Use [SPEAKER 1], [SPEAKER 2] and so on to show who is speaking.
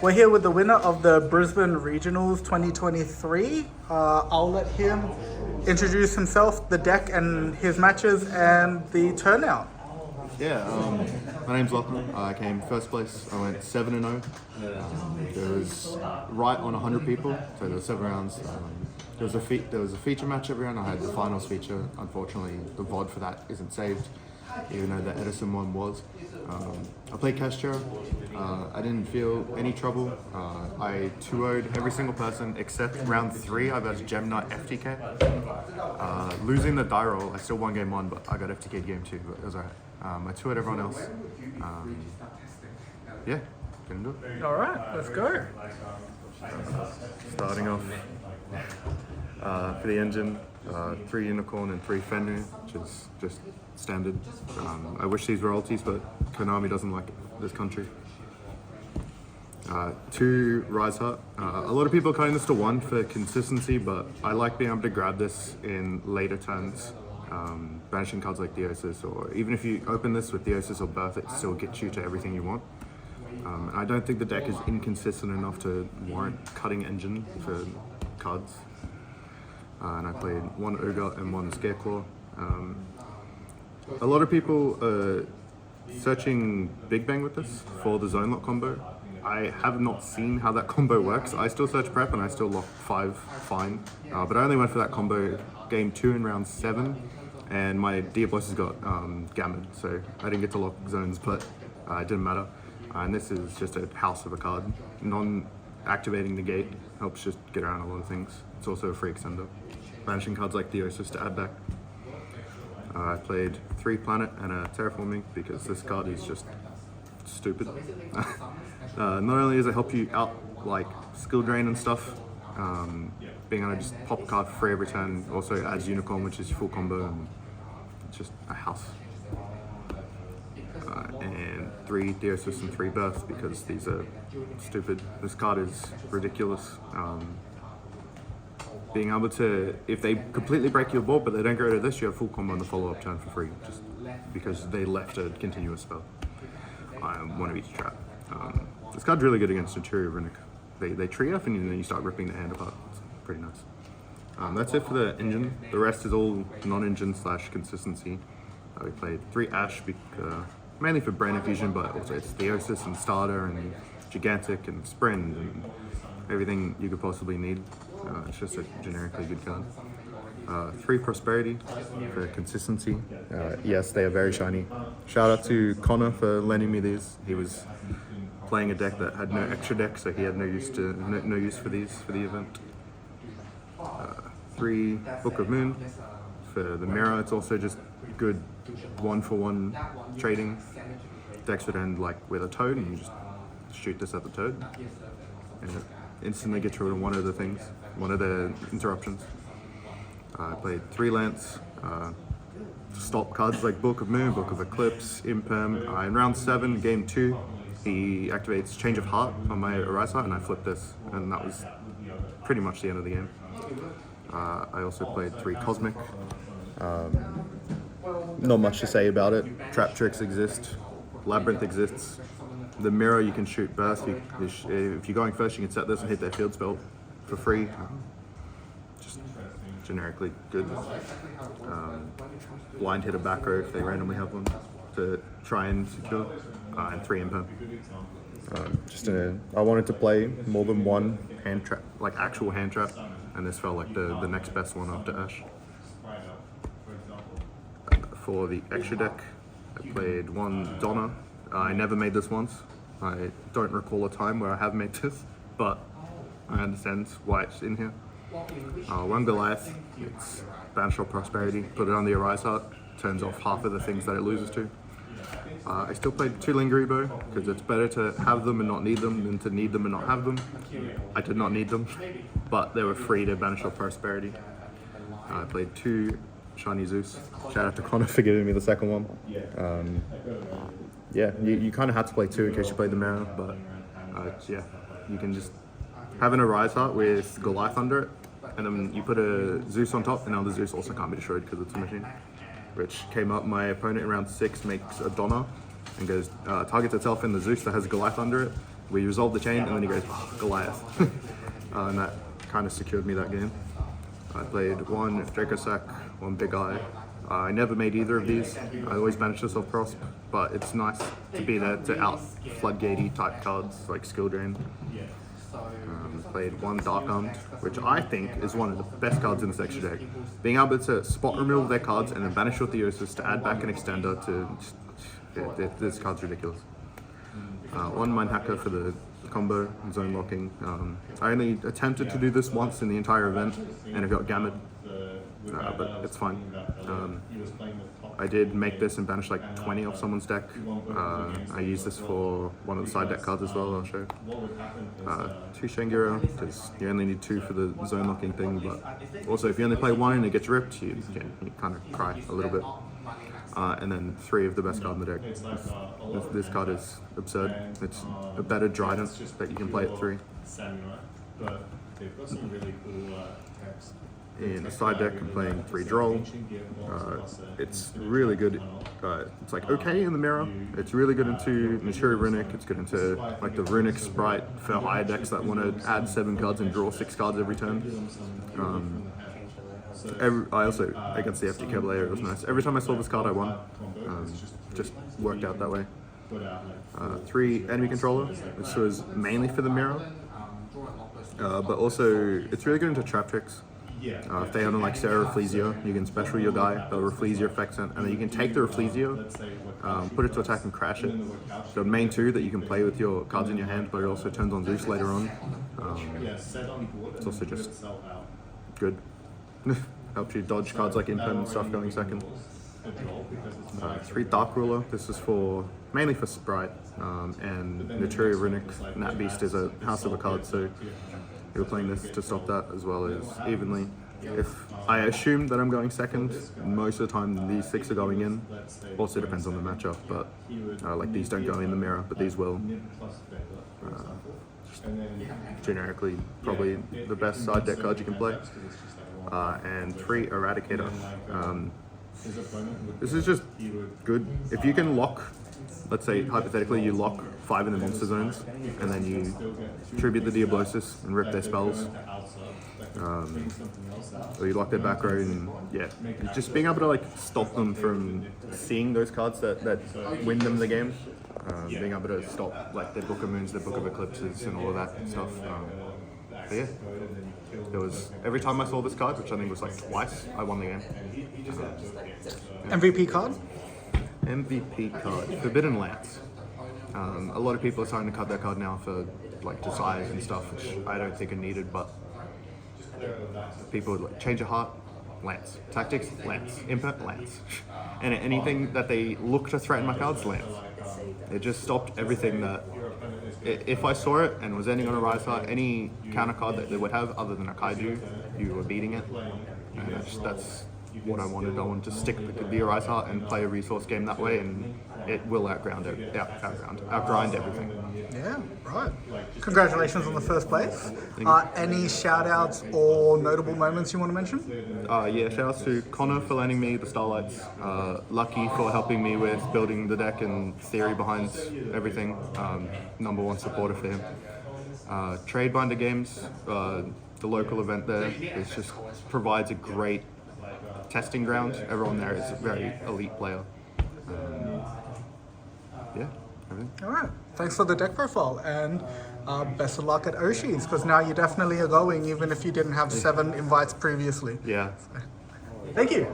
[SPEAKER 1] We're here with the winner of the Brisbane Regionals 2023. I'll let him introduce himself, the deck and his matches, and the turnout.
[SPEAKER 2] Yeah, my name's Lachlan. I came first place. I went 7-0. There was right on 100 people, so there were 7 rounds. There was a feature match every round. I had the finals feature. Unfortunately, the VOD for that isn't saved, even though the Edison one was. I played Kashtira. I didn't feel any trouble. I 2-0'd every single person except round 3. I got Gem Knight FTK. Losing the die roll, I still won game 1, but I got FTK'd game 2, but it was alright. I 2-0'd everyone else. Yeah, couldn't do it.
[SPEAKER 1] All right, let's go.
[SPEAKER 2] Starting off for the engine, 3 unicorn and 3 Fenrir, which is just standard. I wish these were royalties, but Konami doesn't like this country. 2 Rise Heart. A lot of people are cutting this to 1 for consistency, but I like being able to grab this in later turns. Banishing cards like Deosis, or even if you open this with Deosis or Birth, it still gets you to everything you want. I don't think the deck is inconsistent enough to warrant cutting engine for cards. And I played 1 Ogre and 1 Scareclaw. A lot of people are searching Big Bang with this for the zone lock combo. I have not seen how that combo works. I still search prep and I still lock 5 fine, but I only went for that combo game 2 in round 7, and my Diablos got gammed, so I didn't get to lock zones, but it didn't matter. And this is just a house of a card. Non-activating the gate helps just get around a lot of things. It's also a free extender. Banishing cards like Deosis to add back. I played 3 Planet and a Terraforming because this card is just stupid. Not only does it help you out like skill drain and stuff, being able to just pop a card for free every turn also adds Unicorn, which is full combo, and it's just a house. And 3 Deosis and 3 Birth because these are stupid. This card is ridiculous. Being able to, if they completely break your board but they don't get rid of this, you have full combo on the follow-up turn for free, just because they left a continuous spell. One of each trap. This card's really good against Centuria Runic. They tree up and then you start ripping the hand apart. It's pretty nice. That's it for the engine. The rest is all non-engine / consistency. We played 3 Ash, mainly for Brain Infusion, but also it's Theosis and Starter and Gigantic and Sprint and everything you could possibly need. It's just a generically good card. 3 Prosperity for consistency. Yes, they are very shiny. Shout out to Connor for lending me these. He was playing a deck that had no extra deck, so he had no use for these for the event. 3 Book of Moon for the mirror. It's also just good 1-for-1 trading. Decks would end like with a toad, and you just shoot this at the toad, and it instantly gets rid of one of the things, one of the interruptions. I played 3 Lance. Stop cards like Book of Moon, Book of Eclipse, Imperm. In round 7, game 2, he activates Change of Heart on my Rise Heart, and I flipped this, and that was pretty much the end of the game. I also played 3 Cosmic. Not much to say about it. Trap Tricks exist, Labyrinth exists. The mirror, you can shoot Burst. If you're going first, you can set this and hit their field spell for free. Just generically good. Blind hit a back row if they randomly have one to try and secure. And 3 Imperm. I wanted to play more than 1 hand trap, like actual hand trap, and this felt like the next best one after Ash. For the extra deck, I played 1 Donna. I never made this once. I don't recall a time where I have made this, but I understand why it's in here. 1 Goliath. It's Banish Prosperity. Put it on the Arise Heart. Turns off half of the things that it loses to. I still played 2 Lingeribo because it's better to have them and not need them than to need them and not have them. I did not need them, but they were free to banish off Prosperity. I played 2 Shiny Zeus. Shout out to Connor for giving me the second one. Yeah, you kind of had to play 2 in case you played the mirror, but yeah, you can just have an Arise Heart with Goliath under it, and then you put a Zeus on top, and now the Zeus also can't be destroyed because it's a machine. Which came up, my opponent in round 6 makes a Donna, and goes, targets itself in the Zeus that has a Goliath under it. We resolve the chain, and then he goes, oh, Goliath. And that kind of secured me that game. I played one Draco Sack, one Big Eye. I never made either of these. I always banished this off Prosp, but it's nice to be there to out floodgatey type cards like Skill Drain. Played one Dark Armed, which I think is one of the best cards in this extra deck. Being able to spot remove their cards and then banish your Theosis to add back an extender to... this card's ridiculous. One Mind Hacker for the combo, zone locking. I only attempted to do this once in the entire event and it got gammed, but it's fine. I did make this and banish like 20 off someone's deck. I used this for one of the side deck cards as well, I'll show. 2 Shangiro, because you only need 2 for the zone locking thing, but also if you only play 1 and it gets ripped, you kind of cry a little bit. And then 3 of the best card in the deck. This card is absurd. It's a better Trident that you can play at 3. In the side deck, I'm playing 3 Droll. It's really good. It's like okay in the mirror. It's really good into Mature Runic. It's good into like the Runic Sprite for higher decks that want to add 7 cards and draw 6 cards every turn. I also, against the FD Caballero, it was nice. Every time I saw this card, I won. Just worked out that way. 3 Enemy Controller. This was mainly for the mirror. But also, it's really good into trap tricks. If they have like Sarah Reflesio, you can special your guy, they'll Reflesio effects and then you can take the Reflesio, put it to attack and crash it. So main 2 that you can play with your cards in your hand, but it also turns on Zeus later on. It's also just good. Helps you dodge cards like Impen and stuff going second. 3 Dark Ruler. This is mainly for Sprite, and Naturia Runic. Nat Beast is a house of a card, so you're playing this to stop that as well as evenly. If I assume that I'm going second, most of the time these 6 are going in. Also depends on the matchup, but like these don't go in the mirror, but these will. Generically, probably the best side deck card you can play. And 3 Eradicator. This is just good. If you can lock, let's say hypothetically you lock 5 in the monster zones and then you tribute the Diablosis and rip their spells, or you lock their back row, and yeah, just being able to like stop them from seeing those cards that win them the game, being able to stop like their Book of Moons, their Book of Eclipses and all of that stuff. But yeah, there was every time I saw this card, which I think was like twice, I won the game.
[SPEAKER 1] MVP card?
[SPEAKER 2] MVP card, Forbidden Lance. A lot of people are starting to cut that card now for like desires and stuff, which I don't think are needed, but people would like change a heart, Lance. Tactics, Lance. Impert, Lance. And anything that they look to threaten my cards, Lance. It just stopped everything that, if I saw it and was ending on a Rise Heart, any counter card that they would have other than a Kaiju, you were beating it. And that's what I wanted. I wanted to stick with the Rise Heart and play a resource game that way, and it will outgrind everything.
[SPEAKER 1] Yeah, right. Congratulations on the first place. Any shout outs or notable moments you want to mention?
[SPEAKER 2] Yeah, shout outs to Connor for lending me the Starlights, Lucky for helping me with building the deck and theory behind everything, #1 supporter for him. Tradebinder Games, the local event there, it just provides a great testing ground. Everyone there is a very elite player. Yeah, everything.
[SPEAKER 1] All right. Thanks for the deck profile, and best of luck at Oshi's, because now you definitely are going, even if you didn't have 7 invites previously.
[SPEAKER 2] Yeah.
[SPEAKER 1] Thank you.